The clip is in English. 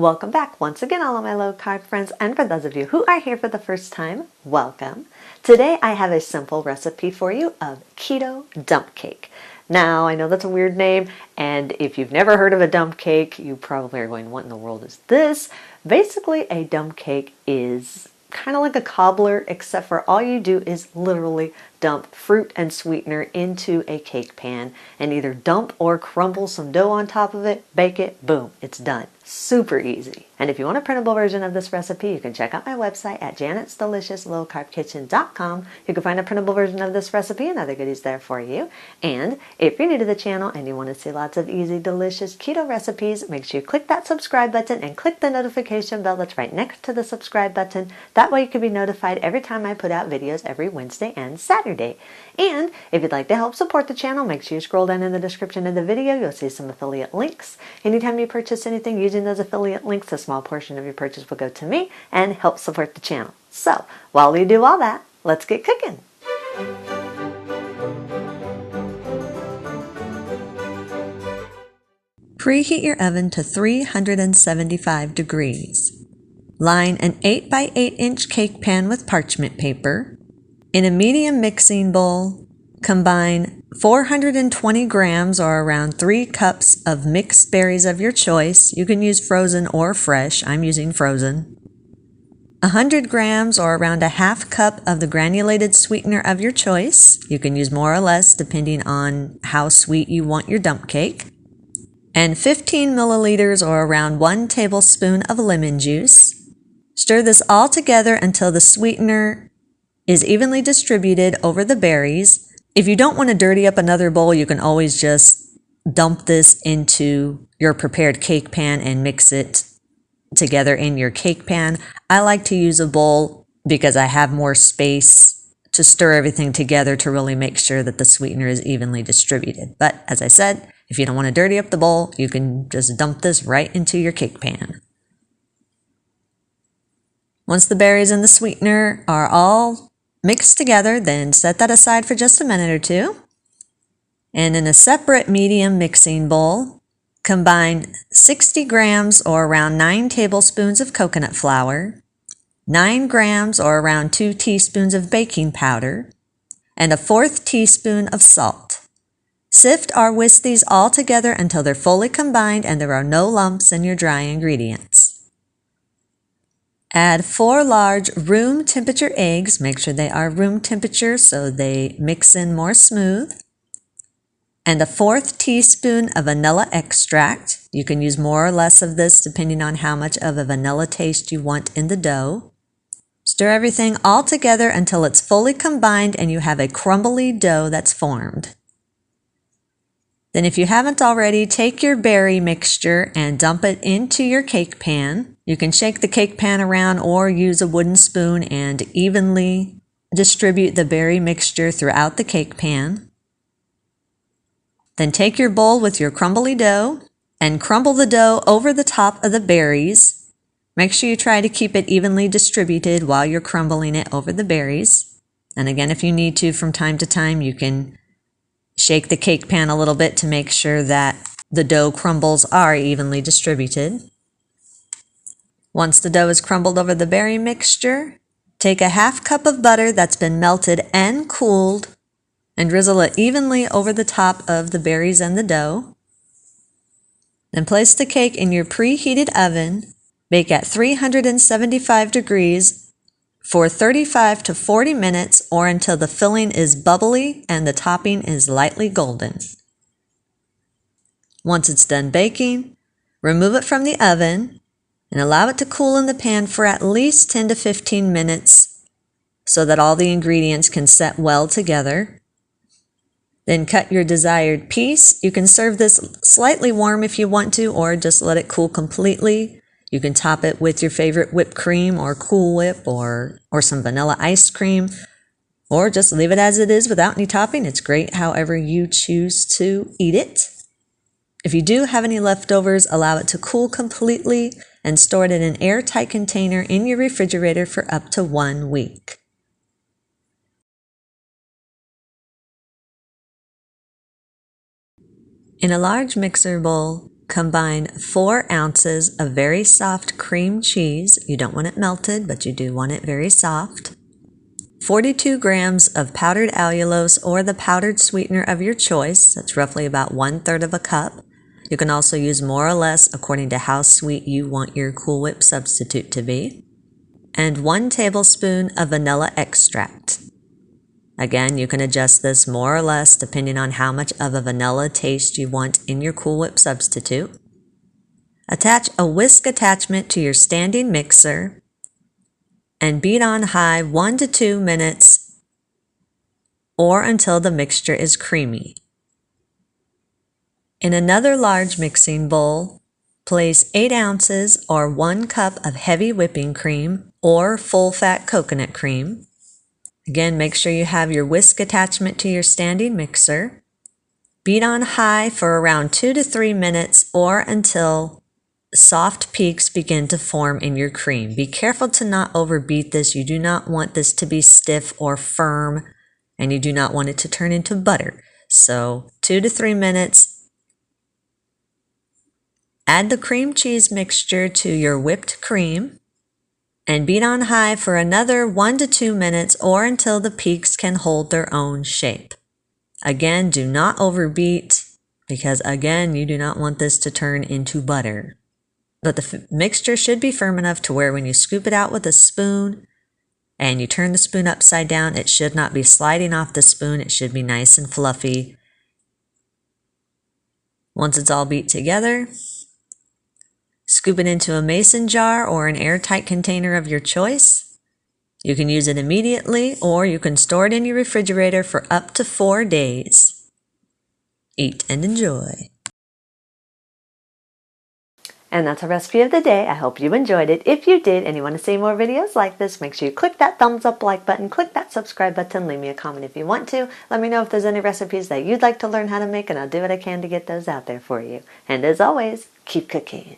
Welcome back once again, all of my low carb friends, and for those of you who are here for the first time, welcome. Today I have a simple recipe for you of keto dump cake. Now, I know that's a weird name, and if you've never heard of a dump cake, you probably are going, what in the world is this? Basically, a dump cake is kind of like a cobbler, except for all you do is literally dump fruit and sweetener into a cake pan and either dump or crumble some dough on top of it, bake it, boom, it's done. Super easy. And if you want a printable version of this recipe, you can check out my website at janet'sdeliciouslowcarbkitchen.com. You can find a printable version of this recipe and other goodies there for you. And if you're new to the channel and you want to see lots of easy, delicious keto recipes, make sure you click that subscribe button and click the notification bell that's right next to the subscribe button. That way you can be notified every time I put out videos every Wednesday and Saturday. And if you'd like to help support the channel, make sure you scroll down in the description of the video. You'll see some affiliate links. Anytime you purchase anything using those affiliate links, a small portion of your purchase will go to me and help support the channel. So while we do all that, let's get cooking. Preheat your oven to 375 degrees. Line an 8 by 8 inch cake pan with parchment paper. In a medium mixing bowl, combine 420 grams or around 3 cups of mixed berries of your choice. You can use frozen or fresh. I'm using frozen. 100 grams or around a half cup of the granulated sweetener of your choice. You can use more or less depending on how sweet you want your dump cake. And 15 milliliters or around 1 tablespoon of lemon juice. Stir this all together until the sweetener is evenly distributed over the berries. If you don't want to dirty up another bowl, you can always just dump this into your prepared cake pan and mix it together in your cake pan. I like to use a bowl because I have more space to stir everything together to really make sure that the sweetener is evenly distributed. But as I said, if you don't want to dirty up the bowl, you can just dump this right into your cake pan. Once the berries and the sweetener are all mixed together, then set that aside for just a minute or two. And in a separate medium mixing bowl, combine 60 grams or around 9 tablespoons of coconut flour, 9 grams or around 2 teaspoons of baking powder, and a 1/4 teaspoon of salt. Sift or whisk these all together until they're fully combined and there are no lumps in your dry ingredients. Add 4 large room temperature eggs. Make sure they are room temperature so they mix in more smooth. And a 1/4 teaspoon of vanilla extract. You can use more or less of this depending on how much of a vanilla taste you want in the dough. Stir everything all together until it's fully combined and you have a crumbly dough that's formed. Then if you haven't already, take your berry mixture and dump it into your cake pan. You can shake the cake pan around or use a wooden spoon and evenly distribute the berry mixture throughout the cake pan. Then take your bowl with your crumbly dough and crumble the dough over the top of the berries. Make sure you try to keep it evenly distributed while you're crumbling it over the berries. And again, if you need to, from time to time, you can shake the cake pan a little bit to make sure that the dough crumbles are evenly distributed. Once the dough is crumbled over the berry mixture, take a half cup of butter that's been melted and cooled and drizzle it evenly over the top of the berries and the dough. Then place the cake in your preheated oven. Bake at 375 degrees for 35 to 40 minutes or until the filling is bubbly and the topping is lightly golden. Once it's done baking, remove it from the oven and allow it to cool in the pan for at least 10 to 15 minutes so that all the ingredients can set well together. Then cut your desired piece. You can serve this slightly warm if you want to, or just let it cool completely. You can top it with your favorite whipped cream or Cool Whip or some vanilla ice cream, or just leave it as it is without any topping. It's great however you choose to eat it. If you do have any leftovers, allow it to cool completely and store it in an airtight container in your refrigerator for up to 1 week. In a large mixer bowl, Combine 4 ounces of very soft cream cheese. You don't want it melted, but you do want it very soft. 42 grams of powdered allulose or the powdered sweetener of your choice. That's roughly about 1/3 of a cup. You can also use more or less according to how sweet you want your Cool Whip substitute to be. And 1 tablespoon of vanilla extract. Again, you can adjust this more or less depending on how much of a vanilla taste you want in your Cool Whip substitute. Attach a whisk attachment to your standing mixer and beat on high 1 to 2 minutes or until the mixture is creamy. In another large mixing bowl, place 8 ounces or 1 cup of heavy whipping cream or full-fat coconut cream. Again, make sure you have your whisk attachment to your standing mixer. Beat on high for around 2 to 3 minutes or until soft peaks begin to form in your cream. Be careful to not overbeat this. You do not want this to be stiff or firm, and you do not want it to turn into butter. So 2 to 3 minutes. Add the cream cheese mixture to your whipped cream and beat on high for another 1 to 2 minutes or until the peaks can hold their own shape. Again, do not overbeat because again, you do not want this to turn into butter. But the mixture should be firm enough to where when you scoop it out with a spoon and you turn the spoon upside down, it should not be sliding off the spoon. It should be nice and fluffy. Once it's all beat together, scoop it into a mason jar or an airtight container of your choice. You can use it immediately or you can store it in your refrigerator for up to 4 days. Eat and enjoy. And that's our recipe of the day. I hope you enjoyed it. If you did and you want to see more videos like this, make sure you click that thumbs up like button, click that subscribe button, leave me a comment if you want to. Let me know if there's any recipes that you'd like to learn how to make and I'll do what I can to get those out there for you. And as always, keep cooking.